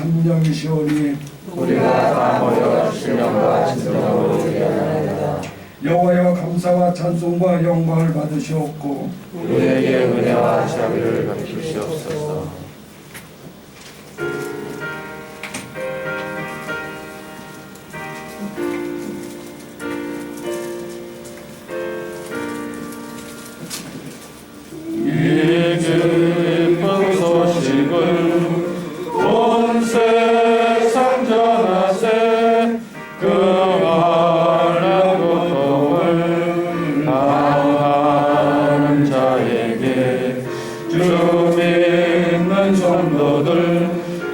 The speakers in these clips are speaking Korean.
참념이시오니 우리가 다 모여 신령과 진정으로 드려나이다. 여호와여 감사와 찬송과 영광을 받으시옵고 우리에게 은혜와 자비를 베푸시옵소서. 이 기쁜 소식을 온 세상 전하세. 그 환난 고통을 당하는 자에게 주 믿는 성도들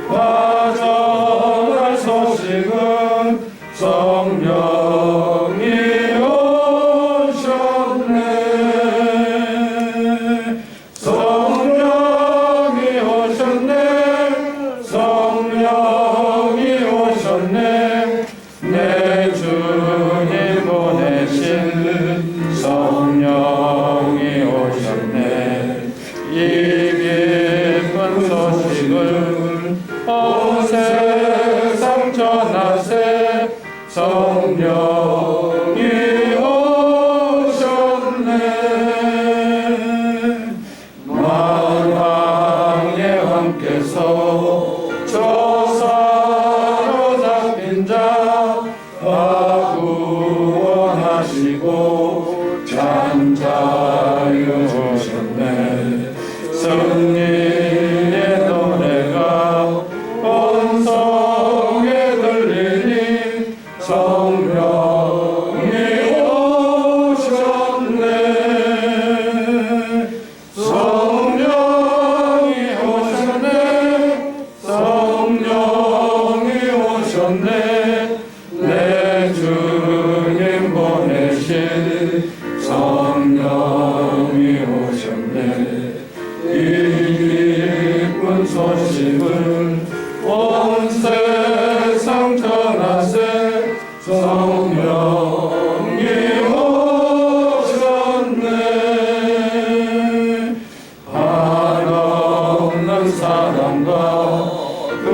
다 전할 소식은 성령이 오셨네. 성령이 오셨네. 성령이 오셨네. 내 주님 보내신 성령이 오셨네. 이 기쁜 소식을 온 세상 전하세. 성령이 오셨네. 만왕의 왕께서 저사로 잡힌 자 구원하시고 잠자유하셨네. 승리의 노래가 온 성에 들리니 성령이 오셨네. 성령이 오셨네. 성령이 오셨네. 내 주님 보내신 성령이 오셨네. 이 기쁜 소식을 온 세상 전하세. 성령이 오셨네. 한없는 사랑과 그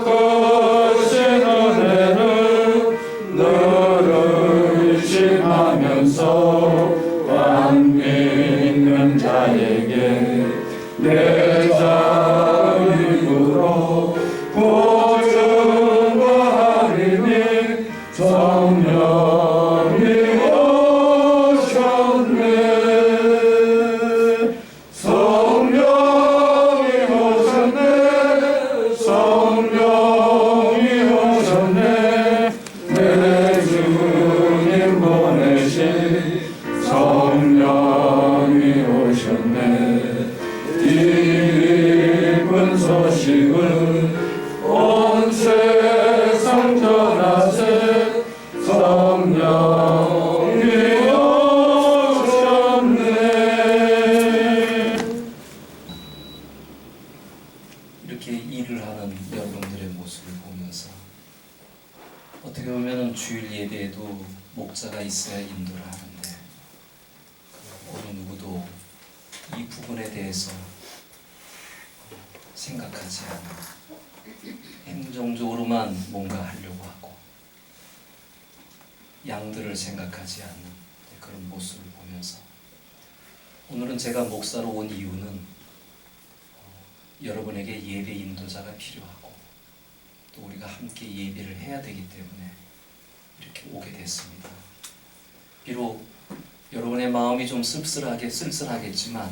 크신 은혜를 늘 의식하면서 안 믿는 자에게 내 자유로 보증과 하리니 성령이 오셨네. 성령이 오셨네. 성령이 오셨네. 내 주님 보내신 성령이 오셨네. 이 기쁜 소식을 온 세상 전하세. 성령이 오셨네. 이렇게 일을 하는 여러분들의 모습을 보면서 어떻게 보면 주일 예배에도 목자가 있어야 인도를 하는데 어느 누구도 이 부분에 대해서 생각하지 않아 행정적으로만 뭔가 하려고 하고 양들을 생각하지 않는 그런 모습을 보면서 오늘은 제가 목사로 온 이유는 여러분에게 예배 인도자가 필요하고 또 우리가 함께 예배를 해야 되기 때문에 이렇게 오게 됐습니다. 비록 여러분의 마음이 좀 쓸쓸하겠지만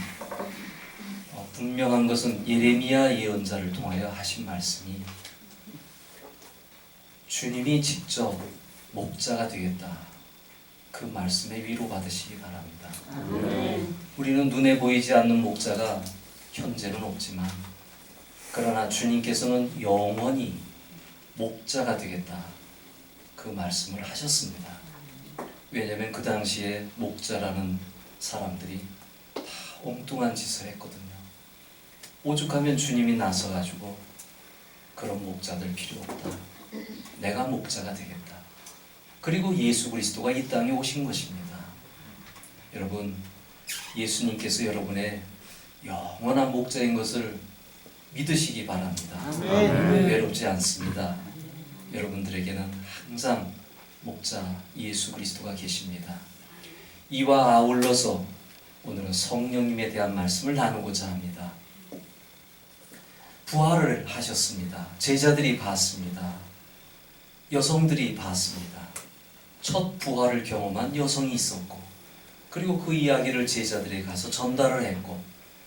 분명한 것은 예레미야 예언자를 통하여 하신 말씀이 주님이 직접 목자가 되겠다. 그 말씀에 위로받으시기 바랍니다. 우리는 눈에 보이지 않는 목자가 현재는 없지만 그러나 주님께서는 영원히 목자가 되겠다. 그 말씀을 하셨습니다. 왜냐하면 그 당시에 목자라는 사람들이 다 엉뚱한 짓을 했거든요. 오죽하면 주님이 나서가지고 그런 목자들 필요 없다. 내가 목자가 되겠다. 그리고 예수 그리스도가 이 땅에 오신 것입니다. 여러분, 예수님께서 여러분의 영원한 목자인 것을 믿으시기 바랍니다. 아멘. 외롭지 않습니다. 여러분들에게는 항상 목자 예수 그리스도가 계십니다. 이와 아울러서 오늘은 성령님에 대한 말씀을 나누고자 합니다. 부활을 하셨습니다. 제자들이 봤습니다. 여성들이 봤습니다. 첫 부활을 경험한 여성이 있었고, 그리고 그 이야기를 제자들에게 가서 전달을 했고,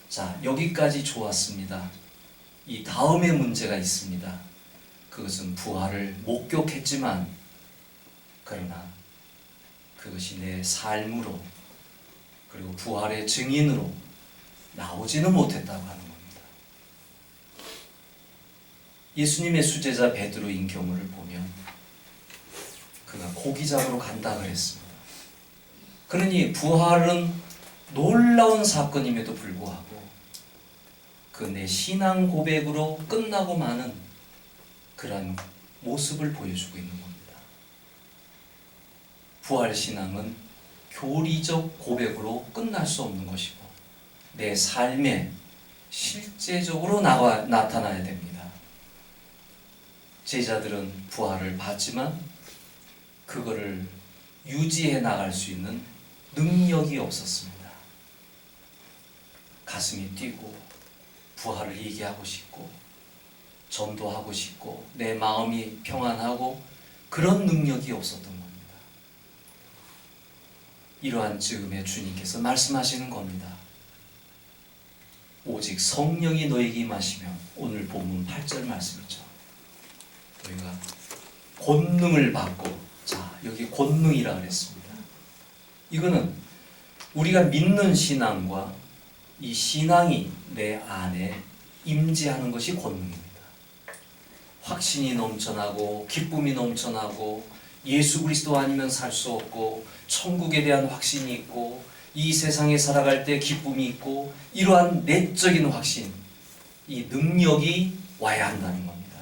자, 여기까지 좋았습니다. 이 다음에 문제가 있습니다. 그것은 부활을 목격했지만, 그러나 그것이 내 삶으로, 그리고 부활의 증인으로 나오지는 못했다고 하는 겁니다. 예수님의 수제자 베드로 인경우를 보면 그가 고기 잡으러 간다 그랬습니다. 그러니 부활은 놀라운 사건임에도 불구하고 그 내 신앙 고백으로 끝나고 마는 그런 모습을 보여주고 있는 겁니다. 부활 신앙은 교리적 고백으로 끝날 수 없는 것이고 내 삶에 실제적으로 나타나야 됩니다. 제자들은 부활을 봤지만 그거를 유지해 나갈 수 있는 능력이 없었습니다. 가슴이 뛰고 부활을 얘기하고 싶고 전도하고 싶고 내 마음이 평안하고 그런 능력이 없었던 겁니다. 이러한 즈음에 주님께서 말씀하시는 겁니다. 오직 성령이 너에게 임하시면, 오늘 본문 8절 말씀이죠. 너희가 권능을 받고, 자, 여기 권능이라 그랬습니다. 이거는 우리가 믿는 신앙과 이 신앙이 내 안에 임재하는 것이 권능입니다. 확신이 넘쳐나고 기쁨이 넘쳐나고 예수 그리스도 아니면 살 수 없고 천국에 대한 확신이 있고 이 세상에 살아갈 때 기쁨이 있고 이러한 내적인 확신, 이 능력이 와야 한다는 겁니다.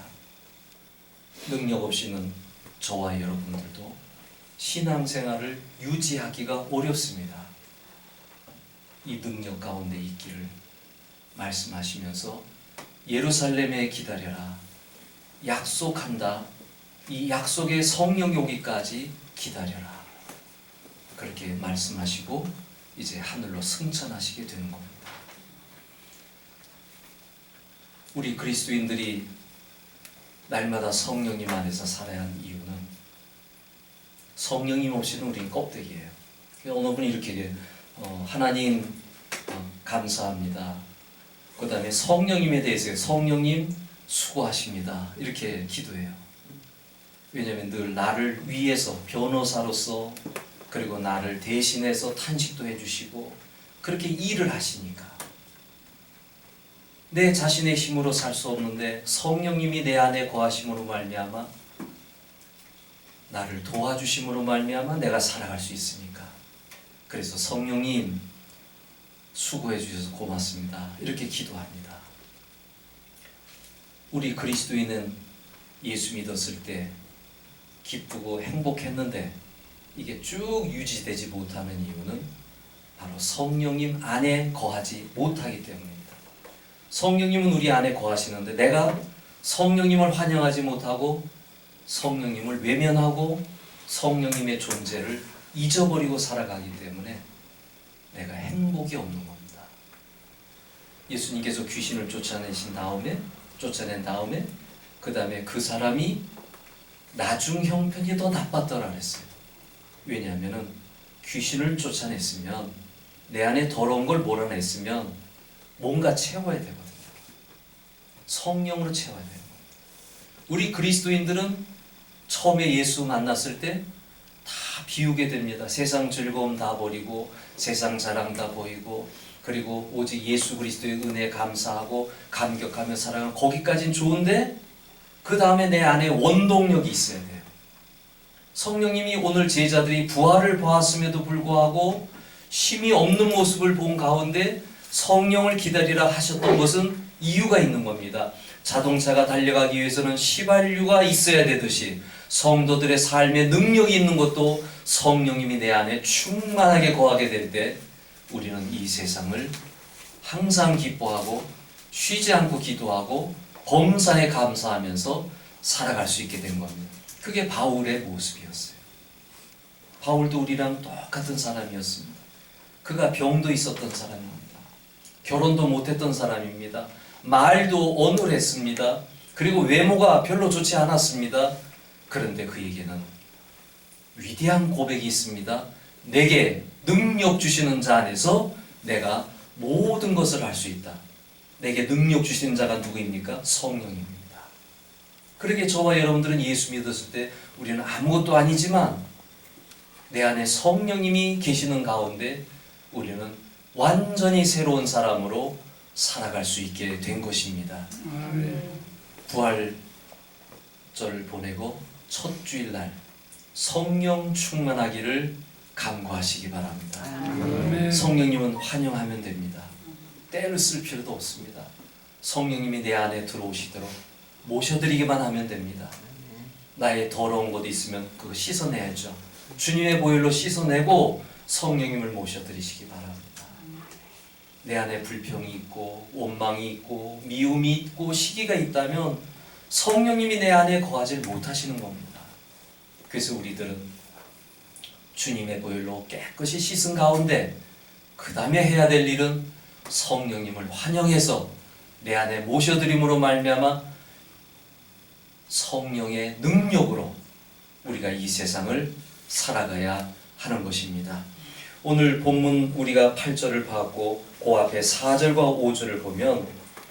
능력 없이는 저와 여러분들도 신앙생활을 유지하기가 어렵습니다. 이 능력 가운데 있기를 말씀하시면서 예루살렘에 기다려라, 약속한다, 이 약속의 성령이 오기까지 기다려라, 그렇게 말씀하시고 이제 하늘로 승천하시게 되는 겁니다. 우리 그리스도인들이 날마다 성령님 안에서 살아야 하는 이유는 성령님 없이는 우리는 껍데기예요. 어느 분이 이렇게 얘기해요. 하나님 감사합니다. 그 다음에 성령님에 대해서 성령님 수고하십니다, 이렇게 기도해요. 왜냐하면 늘 나를 위해서 변호사로서 그리고 나를 대신해서 탄식도 해주시고 그렇게 일을 하시니까 내 자신의 힘으로 살 수 없는데 성령님이 내 안에 거하심으로 말미암아 나를 도와주심으로 말미암아 내가 살아갈 수 있으니까, 그래서 성령님 수고해 주셔서 고맙습니다, 이렇게 기도합니다. 우리 그리스도인은 예수 믿었을 때 기쁘고 행복했는데 이게 쭉 유지되지 못하는 이유는 바로 성령님 안에 거하지 못하기 때문입니다. 성령님은 우리 안에 거하시는데 내가 성령님을 환영하지 못하고 성령님을 외면하고 성령님의 존재를 잊어버리고 살아가기 때문에 내가 행복이 없는 겁니다. 예수님께서 귀신을 쫓아낸 다음에 그 다음에 그 사람이 나중 형편이 더 나빴더라 그랬어요. 왜냐하면 귀신을 쫓아냈으면, 내 안에 더러운 걸 몰아냈으면 뭔가 채워야 되거든요. 성령으로 채워야 돼요. 우리 그리스도인들은 처음에 예수 만났을 때 다 비우게 됩니다. 세상 즐거움 다 버리고 세상 자랑 다 보이고 그리고 오직 예수 그리스도의 은혜에 감사하고 감격하며 살아가는, 거기까지는 좋은데 그 다음에 내 안에 원동력이 있어야 돼요. 성령님이 오늘 제자들이 부활을 보았음에도 불구하고 힘이 없는 모습을 본 가운데 성령을 기다리라 하셨던 것은 이유가 있는 겁니다. 자동차가 달려가기 위해서는 휘발유가 있어야 되듯이 성도들의 삶에 능력이 있는 것도 성령님이 내 안에 충만하게 거하게 될 때 우리는 이 세상을 항상 기뻐하고 쉬지 않고 기도하고 범사에 감사하면서 살아갈 수 있게 된 겁니다. 그게 바울의 모습이었어요. 바울도 우리랑 똑같은 사람이었습니다. 그가 병도 있었던 사람입니다. 결혼도 못했던 사람입니다. 말도 어눌했습니다. 그리고 외모가 별로 좋지 않았습니다. 그런데 그에게는 위대한 고백이 있습니다. 내게 능력 주시는 자 안에서 내가 모든 것을 할 수 있다. 내게 능력 주시는 자가 누구입니까? 성령입니다. 그러게 저와 여러분들은 예수 믿었을 때 우리는 아무것도 아니지만 내 안에 성령님이 계시는 가운데 우리는 완전히 새로운 사람으로 살아갈 수 있게 된 것입니다. 부활절을 보내고 첫 주일날 성령 충만하기를 간구하시기 바랍니다. 성령님은 환영하면 됩니다. 때를 쓸 필요도 없습니다. 성령님이 내 안에 들어오시도록 모셔드리기만 하면 됩니다. 나의 더러운 것 있으면 그거 씻어내야죠. 주님의 보혈로 씻어내고 성령님을 모셔드리시기 바랍니다. 내 안에 불평이 있고 원망이 있고 미움이 있고 시기가 있다면 성령님이 내 안에 거하지 못하시는 겁니다. 그래서 우리들은 주님의 보혈로 깨끗이 씻은 가운데 그 다음에 해야 될 일은 성령님을 환영해서 내 안에 모셔드림으로 말미암아 성령의 능력으로 우리가 이 세상을 살아가야 하는 것입니다. 오늘 본문 우리가 8절을 봤고 그 앞에 4절과 5절을 보면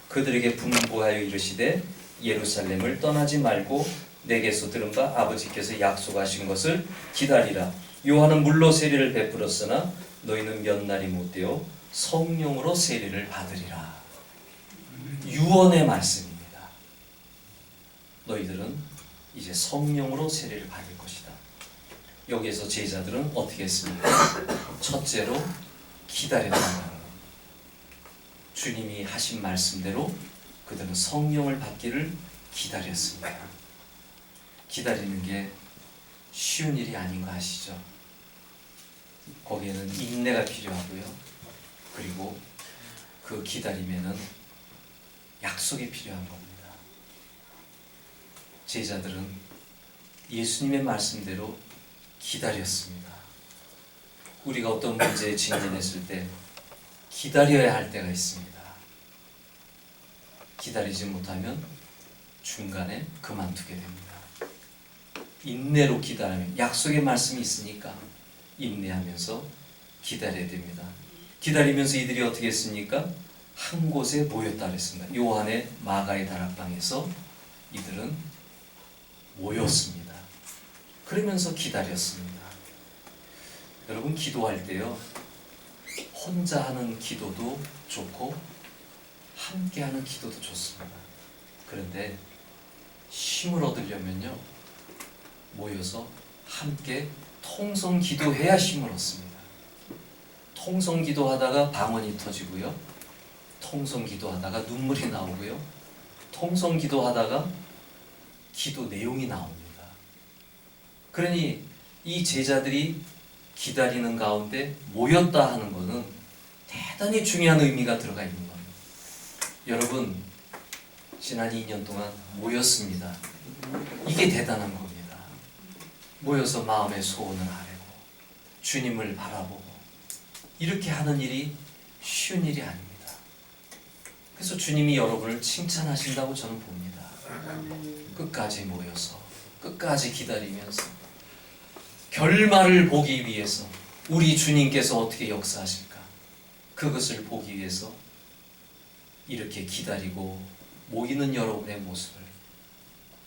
그들에게 분부하여 이르시되 예루살렘을 떠나지 말고 내게서 들은 바 아버지께서 약속하신 것을 기다리라. 요한은 물로 세례를 베풀었으나 너희는 몇 날이 못되어 성령으로 세례를 받으리라. 유언의 말씀입니다. 너희들은 이제 성령으로 세례를 받을 것이다. 여기에서 제자들은 어떻게 했습니까? 첫째로 기다렸다는 겁니다. 주님이 하신 말씀대로 그들은 성령을 받기를 기다렸습니다. 기다리는 게 쉬운 일이 아닌 거 아시죠? 거기에는 인내가 필요하고요. 그리고 그 기다림에는 약속이 필요한 겁니다. 제자들은 예수님의 말씀대로 기다렸습니다. 우리가 어떤 문제에 직면했을 때 기다려야 할 때가 있습니다. 기다리지 못하면 중간에 그만두게 됩니다. 인내로 기다리면 약속의 말씀이 있으니까 인내하면서 기다려야 됩니다. 기다리면서 이들이 어떻게 했습니까? 한 곳에 모였다 그랬습니다. 요한의 마가의 다락방에서 이들은 모였습니다. 그러면서 기다렸습니다. 여러분 기도할 때요, 혼자 하는 기도도 좋고 함께 하는 기도도 좋습니다. 그런데 힘을 얻으려면요, 모여서 함께 통성 기도해야 힘을 얻습니다. 통성 기도하다가 방언이 터지고요, 통성 기도하다가 눈물이 나오고요, 통성 기도하다가 기도 내용이 나옵니다. 그러니 이 제자들이 기다리는 가운데 모였다 하는 것은 대단히 중요한 의미가 들어가 있는 겁니다. 여러분, 지난 2년 동안 모였습니다. 이게 대단한 겁니다. 모여서 마음의 소원을 아뢰고 주님을 바라보고 이렇게 하는 일이 쉬운 일이 아닙니다. 그래서 주님이 여러분을 칭찬하신다고 저는 봅니다. 끝까지 모여서 끝까지 기다리면서 결말을 보기 위해서 우리 주님께서 어떻게 역사하실까, 그것을 보기 위해서 이렇게 기다리고 모이는 여러분의 모습을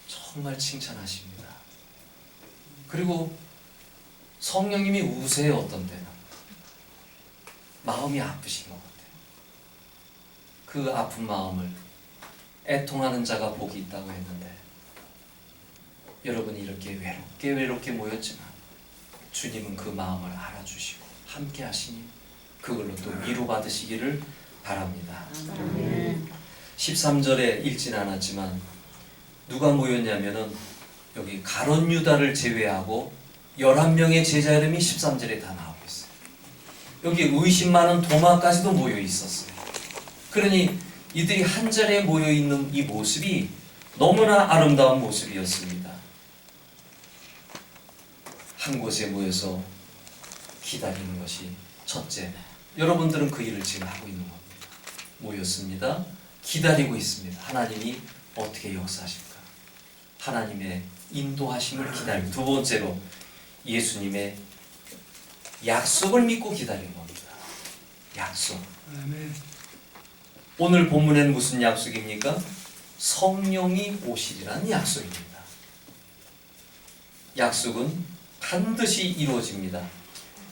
정말 칭찬하십니다. 그리고 성령님이 우세요. 어떤 때는 마음이 아프신 것 같아요. 그 아픈 마음을 애통하는 자가 복이 있다고 했는데, 여러분이 이렇게 외롭게 모였지만 주님은 그 마음을 알아주시고 함께 하시니 그걸로 또 위로받으시기를 바랍니다. 13절에 읽진 않았지만 누가 모였냐면은 여기 가룟 유다를 제외하고 11명의 제자 이름이 13절에 다 나오고 있어요. 여기 의심 많은 도마까지도 모여 있었어요. 그러니 이들이 한 자리에 모여 있는 이 모습이 너무나 아름다운 모습이었습니다. 한 곳에 모여서 기다리는 것이 첫째. 여러분들은 그 일을 지금 하고 있는 겁니다. 모였습니다. 기다리고 있습니다. 하나님이 어떻게 역사하실까? 하나님의 인도하심을 기다리고, 두 번째로 예수님의 약속을 믿고 기다리는 겁니다. 약속. 오늘 본문에는 무슨 약속입니까? 성령이 오시리라는 약속입니다. 약속은 반드시 이루어집니다.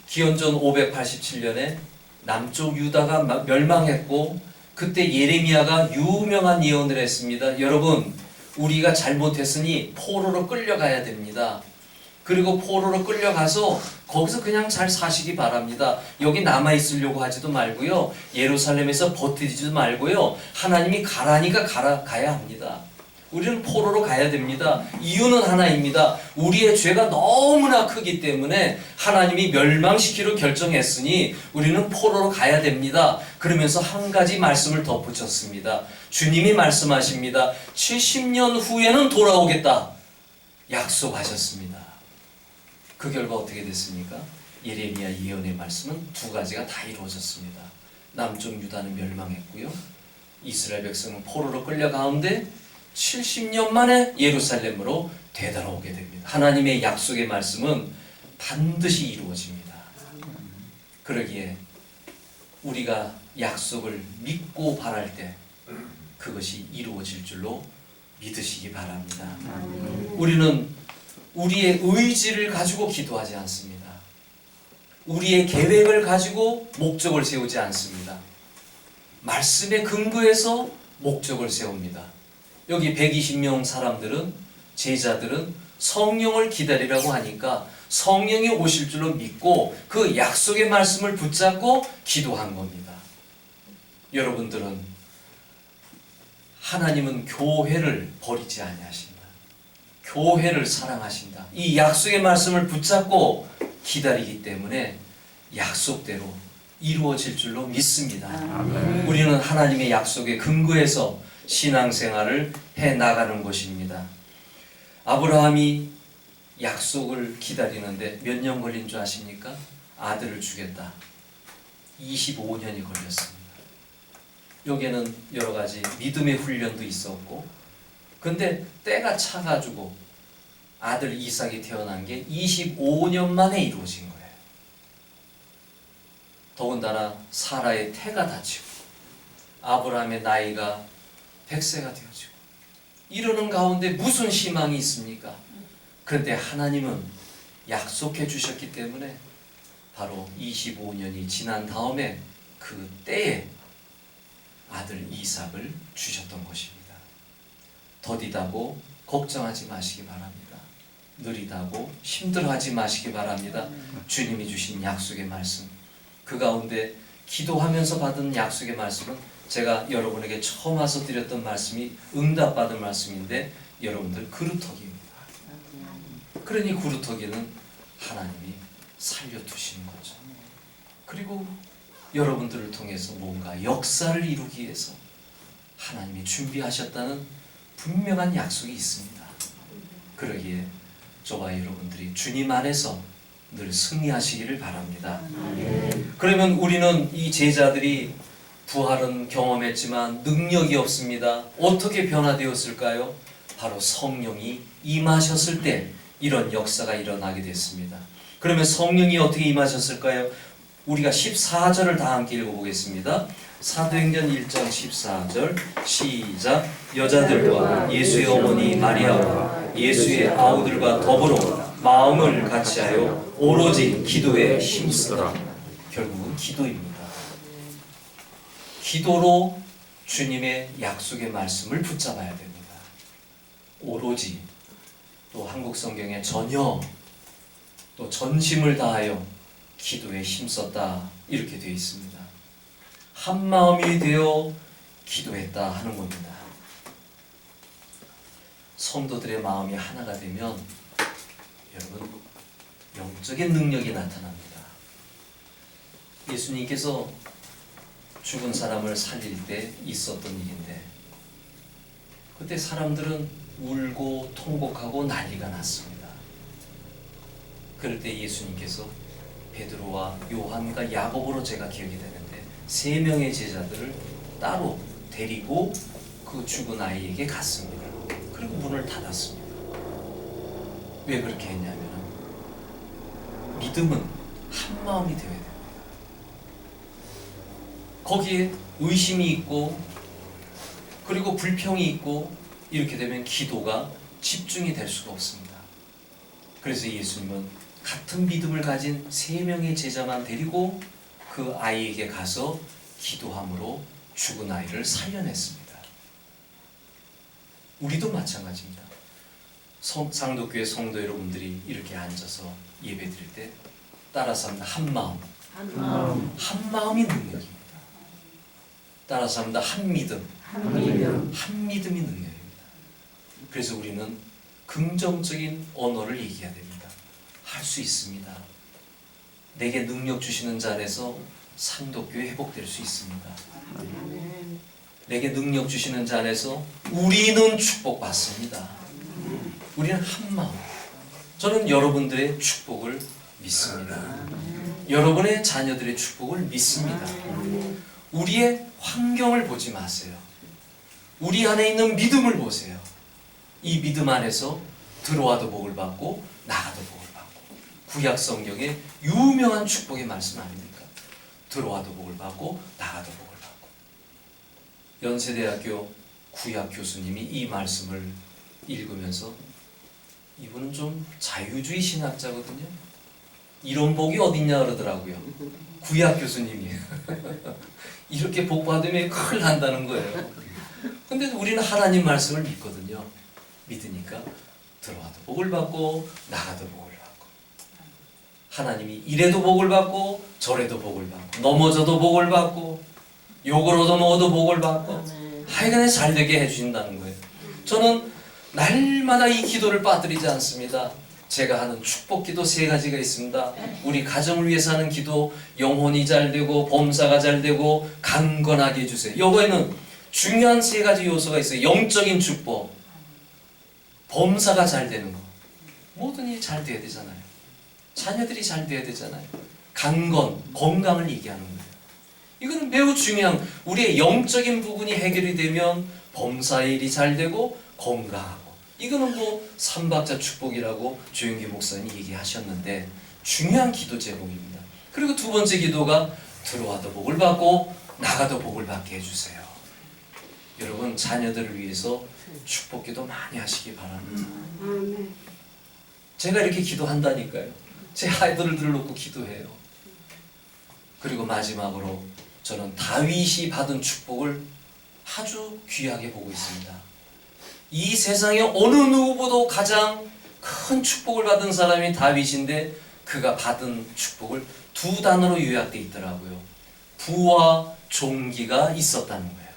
기원전 587년에 남쪽 유다가 멸망했고, 그때 예레미야가 유명한 예언을 했습니다. 여러분, 우리가 잘못했으니 포로로 끌려가야 됩니다. 그리고 포로로 끌려가서 거기서 그냥 잘 사시기 바랍니다. 여기 남아있으려고 하지도 말고요. 예루살렘에서 버티지도 말고요. 하나님이 가라니까 가야 합니다. 우리는 포로로 가야 됩니다. 이유는 하나입니다. 우리의 죄가 너무나 크기 때문에 하나님이 멸망시키기로 결정했으니 우리는 포로로 가야 됩니다. 그러면서 한 가지 말씀을 덧붙였습니다. 주님이 말씀하십니다. 70년 후에는 돌아오겠다. 약속하셨습니다. 그 결과 어떻게 됐습니까? 예레미야 예언의 말씀은 두 가지가 다 이루어졌습니다. 남쪽 유다는 멸망했고요. 이스라엘 백성은 포로로 끌려가운데 70년 만에 예루살렘으로 되돌아오게 됩니다. 하나님의 약속의 말씀은 반드시 이루어집니다. 그러기에 우리가 약속을 믿고 바랄 때 그것이 이루어질 줄로 믿으시기 바랍니다. 우리는 우리의 의지를 가지고 기도하지 않습니다. 우리의 계획을 가지고 목적을 세우지 않습니다. 말씀에 근거해서 목적을 세웁니다. 여기 120명 사람들은, 제자들은 성령을 기다리라고 하니까 성령이 오실 줄로 믿고 그 약속의 말씀을 붙잡고 기도한 겁니다. 여러분들은 하나님은 교회를 버리지 아니하신다. 교회를 사랑하신다. 이 약속의 말씀을 붙잡고 기다리기 때문에 약속대로 이루어질 줄로 믿습니다. 아멘. 우리는 하나님의 약속에 근거해서 신앙생활을 해나가는 것입니다. 아브라함이 약속을 기다리는데 몇 년 걸린 줄 아십니까? 아들을 주겠다. 25년이 걸렸습니다. 여기에는 여러 가지 믿음의 훈련도 있었고, 근데 때가 차가지고 아들 이삭이 태어난 게 25년 만에 이루어진 거예요. 더군다나 사라의 태가 다치고 아브라함의 나이가 100세가 되어지고 이러는 가운데 무슨 희망이 있습니까? 그런데 하나님은 약속해 주셨기 때문에 바로 25년이 지난 다음에 그 때에 아들 이삭을 주셨던 것입니다. 더디다고 걱정하지 마시기 바랍니다. 느리다고 힘들어하지 마시기 바랍니다. 주님이 주신 약속의 말씀, 그 가운데 기도하면서 받은 약속의 말씀은 제가 여러분에게 처음 와서 드렸던 말씀이 응답받은 말씀인데 여러분들 그루터기입니다. 그러니 그루터기는 하나님이 살려두시는 거죠. 그리고 여러분들을 통해서 뭔가 역사를 이루기 위해서 하나님이 준비하셨다는 분명한 약속이 있습니다. 그러기에 저와 여러분들이 주님 안에서 늘 승리하시기를 바랍니다. 그러면 우리는 이 제자들이 부활은 경험했지만 능력이 없습니다. 어떻게 변화되었을까요? 바로 성령이 임하셨을 때 이런 역사가 일어나게 됐습니다. 그러면 성령이 어떻게 임하셨을까요? 우리가 14절을 다 함께 읽어보겠습니다. 사도행전 1장 14절 시작. 여자들과 예수의 어머니 마리아와 예수의 아우들과 더불어 마음을 같이하여 오로지 기도에 힘쓰더라. 결국은 기도입니다. 기도로 주님의 약속의 말씀을 붙잡아야 됩니다. 오로지, 또 한국 성경에 전혀, 또 전심을 다하여 기도에 힘썼다 이렇게 되어 있습니다. 한 마음이 되어 기도했다 하는 겁니다. 성도들의 마음이 하나가 되면 여러분 영적인 능력이 나타납니다. 예수님께서 죽은 사람을 살릴 때 있었던 일인데 그때 사람들은 울고 통곡하고 난리가 났습니다. 그럴 때 예수님께서 베드로와 요한과 야고보로 제가 기억이 되는데 3명의 제자들을 따로 데리고 그 죽은 아이에게 갔습니다. 그리고 문을 닫았습니다. 왜 그렇게 했냐면 믿음은 한 마음이 되어야 됩니다. 거기에 의심이 있고 그리고 불평이 있고 이렇게 되면 기도가 집중이 될 수가 없습니다. 그래서 예수님은 같은 믿음을 가진 3명의 제자만 데리고 그 아이에게 가서 기도함으로 죽은 아이를 살려냈습니다. 우리도 마찬가지입니다. 상도교회 성도 여러분들이 이렇게 앉아서 예배 드릴 때 따라서 합니다. 한 마음이 능력입니다. 따라서 합니다. 한 믿음이 능력입니다. 그래서 우리는 긍정적인 언어를 얘기해야 됩니다. 할 수 있습니다. 내게 능력 주시는 자 안에서 상도교회 회복될 수 있습니다. 내게 능력 주시는 자 안에서 우리는 축복받습니다. 우리는 한 마음. 저는 여러분들의 축복을 믿습니다. 여러분의 자녀들의 축복을 믿습니다. 우리의 환경을 보지 마세요. 우리 안에 있는 믿음을 보세요. 이 믿음 안에서 들어와도 복을 받고 나가도 복을 받고 구약 성경의 유명한 축복의 말씀 아닙니까? 들어와도 복을 받고 나가도 복을 받고. 연세대학교 구약 교수님이 이 말씀을 읽으면서 이분은 좀 자유주의 신학자거든요. 이런 복이 어딨냐 그러더라고요. 구약 교수님이 이렇게 복 받으면 큰일 난다는 거예요. 근데 우리는 하나님 말씀을 믿거든요. 믿으니까 들어와도 복을 받고 나가도 복을 받고 하나님이 이래도 복을 받고 저래도 복을 받고 넘어져도 복을 받고 욕을 얻어먹어도 복을 받고 하여간에 잘되게 해주신다는 거예요. 저는 날마다 이 기도를 빠뜨리지 않습니다. 제가 하는 축복기도 3가지가 있습니다. 우리 가정을 위해서 하는 기도, 영혼이 잘되고 범사가 잘되고 강건하게 해주세요. 이거에는 중요한 3가지 요소가 있어요. 영적인 축복, 범사가 잘 되는 거, 모든 일이 잘 돼야 되잖아요. 자녀들이 잘 돼야 되잖아요. 강건, 건강을 얘기하는 거예요. 이거는 매우 중요한, 우리의 영적인 부분이 해결이 되면 범사의 일이 잘 되고 건강하고, 이거는 뭐 삼박자 축복이라고 조영기 목사님이 얘기하셨는데 중요한 기도 제목입니다. 그리고 2번째 기도가 들어와도 복을 받고 나가도 복을 받게 해주세요. 여러분 자녀들을 위해서 축복기도 많이 하시기 바랍니다. 제가 이렇게 기도한다니까요. 제 아이들을 들어놓고 기도해요. 그리고 마지막으로 저는 다윗이 받은 축복을 아주 귀하게 보고 있습니다. 이 세상에 어느 누구보다 가장 큰 축복을 받은 사람이 다윗인데 그가 받은 축복을 2단어로 요약되어 있더라고요. 부와 존귀가 있었다는 거예요.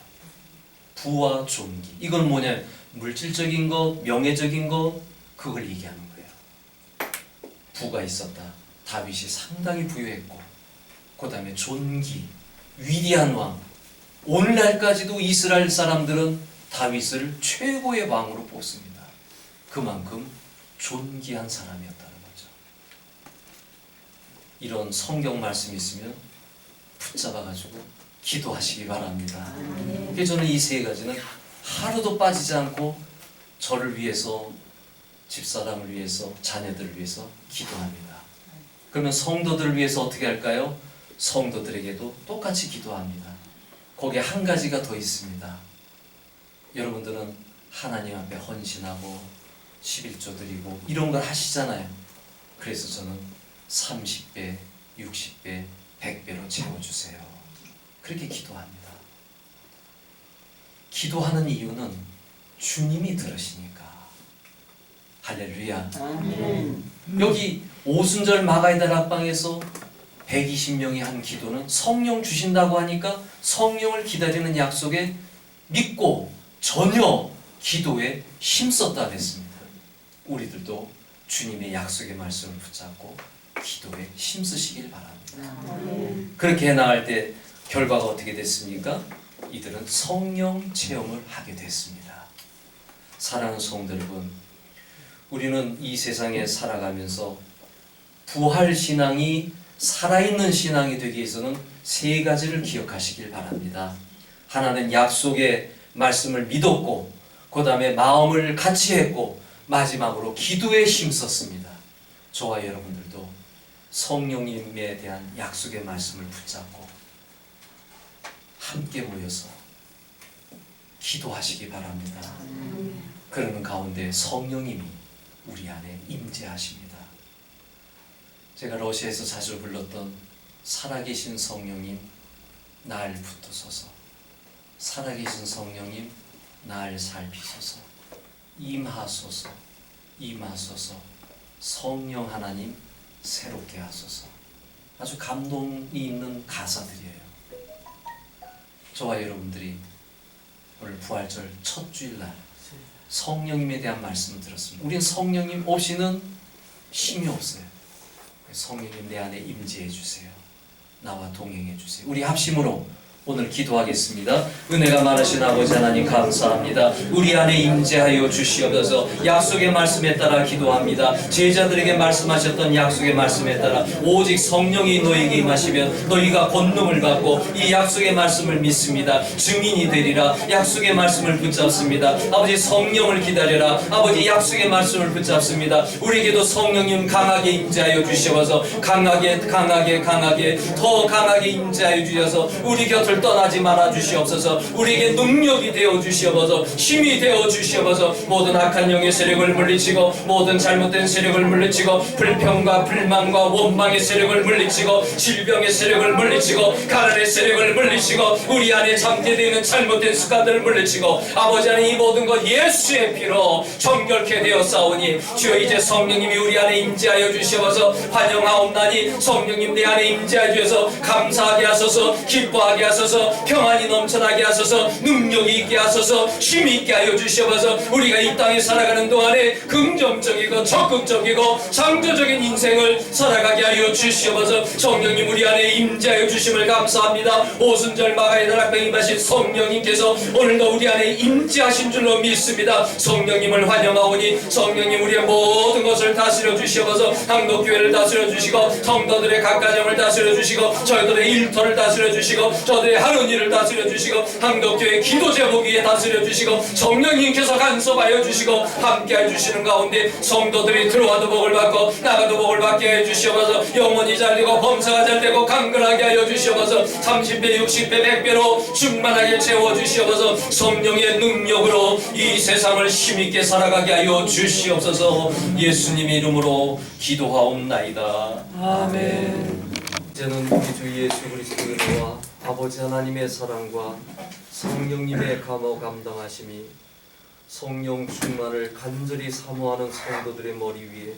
부와 존귀. 이건 뭐냐? 물질적인 것, 명예적인 것, 그걸 얘기하는 거예요. 부가 있었다. 다윗이 상당히 부유했고, 그 다음에 존귀, 위대한 왕. 오늘날까지도 이스라엘 사람들은 다윗을 최고의 왕으로 뽑습니다. 그만큼 존귀한 사람이었다는 거죠. 이런 성경 말씀이 있으면 붙잡아가지고 기도하시기 바랍니다. 그래서 저는 이 3가지는 하루도 빠지지 않고 저를 위해서, 집사람을 위해서, 자녀들을 위해서 기도합니다. 그러면 성도들을 위해서 어떻게 할까요? 성도들에게도 똑같이 기도합니다. 거기에 한 가지가 더 있습니다. 여러분들은 하나님 앞에 헌신하고 11조 드리고 이런 걸 하시잖아요. 그래서 저는 30배, 60배, 100배로 채워주세요. 그렇게 기도합니다. 기도하는 이유는 주님이 들으시니까. 할렐루야. 여기 오순절 마가의 다락방에서 120명이 한 기도는 성령 주신다고 하니까 성령을 기다리는 약속에 믿고 전혀 기도에 힘썼다 그랬습니다. 우리들도 주님의 약속의 말씀을 붙잡고 기도에 힘쓰시길 바랍니다. 그렇게 해나갈 때 결과가 어떻게 됐습니까? 이들은 성령 체험을 하게 됐습니다. 사랑하는 성도 여러분, 우리는 이 세상에 살아가면서 부활 신앙이 살아있는 신앙이 되기 위해서는 세 가지를 기억하시길 바랍니다. 하나는 약속의 말씀을 믿었고, 그 다음에 마음을 같이 했고, 마지막으로 기도에 힘썼습니다. 저와 여러분들도 성령님에 대한 약속의 말씀을 붙잡고 함께 모여서 기도하시기 바랍니다. 그러는 가운데 성령님이 우리 안에 임재하십니다. 제가 러시아에서 자주 불렀던 살아계신 성령님 날 붙드소서, 살아계신 성령님 날 살피소서, 임하소서, 임하소서, 성령 하나님 새롭게 하소서. 아주 감동이 있는 가사들이에요. 저와 여러분들이 오늘 부활절 첫 주일날 성령님에 대한 말씀을 들었습니다. 우린 성령님 없이는 힘이 없어요. 성령님 내 안에 임재해 주세요. 나와 동행해 주세요. 우리 합심으로 오늘 기도하겠습니다. 은혜가 많으신 아버지 하나님 감사합니다. 우리 안에 임재하여 주시옵소서. 약속의 말씀에 따라 기도합니다. 제자들에게 말씀하셨던 약속의 말씀에 따라 오직 성령이 너에게 임하시면 너희가 권능을 받고 이 약속의 말씀을 믿습니다. 증인이 되리라. 약속의 말씀을 붙잡습니다. 아버지 성령을 기다려라. 아버지 약속의 말씀을 붙잡습니다. 우리에게도 성령님 강하게 임재하여 주시옵소서. 강하게 더 강하게 임재하여 주셔서 우리 곁을 떠나지 말아 주시옵소서. 우리에게 능력이 되어 주시옵소서. 힘이 되어 주시옵소서. 모든 악한 영의 세력을 물리치고 모든 잘못된 세력을 물리치고 불평과 불만과 원망의 세력을 물리치고 질병의 세력을 물리치고 가난의 세력을 물리치고 우리 안에 잠재되어 있는 잘못된 습관들을 물리치고 아버지 하나님 이 모든 것 예수의 피로 정결케 되었사오니 주여 이제 성령님이 우리 안에 임재하여 주시옵소서. 환영하옵나니 성령님 내 안에 임재하여 주셔서 감사하게 하소서, 기뻐하게 하소서, 평안이 넘쳐나게 하소서, 능력이 있게 하소서, 힘이 있게 하여 주시옵소서. 우리가 이 땅에 살아가는 동안에 긍정적이고 적극적이고 창조적인 인생을 살아가게 하여 주시옵소서. 성령님 우리 안에 임재하여 주심을 감사합니다. 오순절 마가의 날 앞에 임하신 성령님께서 오늘도 우리 안에 임재하신 줄로 믿습니다. 성령님을 환영하오니 성령님 우리의 모든 것을 다스려 주시옵소서. 한국교회를 다스려 주시고 성도들의 각 가정을 다스려 주시고 저희들의 일터를 다스려 주시고 저들의 하는 일을 다스려 주시고 한국교회 기도 제목 위에 다스려 주시고 성령님께서 간섭하여 주시고 함께해 주시는 가운데 성도들이 들어와도 복을 받고 나가도 복을 받게 해 주시옵소서. 영혼이 잘되고 범사가 잘되고 강건하게 하여 주시옵소서. 30배 60배 100배로 충만하게 채워 주시옵소서. 성령의 능력으로 이 세상을 힘있게 살아가게 하여 주시옵소서. 예수님의 이름으로 기도하옵나이다. 아멘. 이제는 우리 주 예수 그리스도의 은혜와 아버지 하나님의 사랑과 성령님의 감화 감당하심이 성령 충만을 간절히 사모하는 성도들의 머리 위에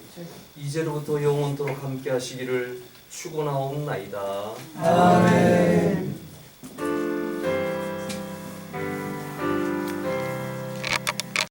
이제로부터 영원토록 함께 하시기를 축원하옵나이다. 아멘.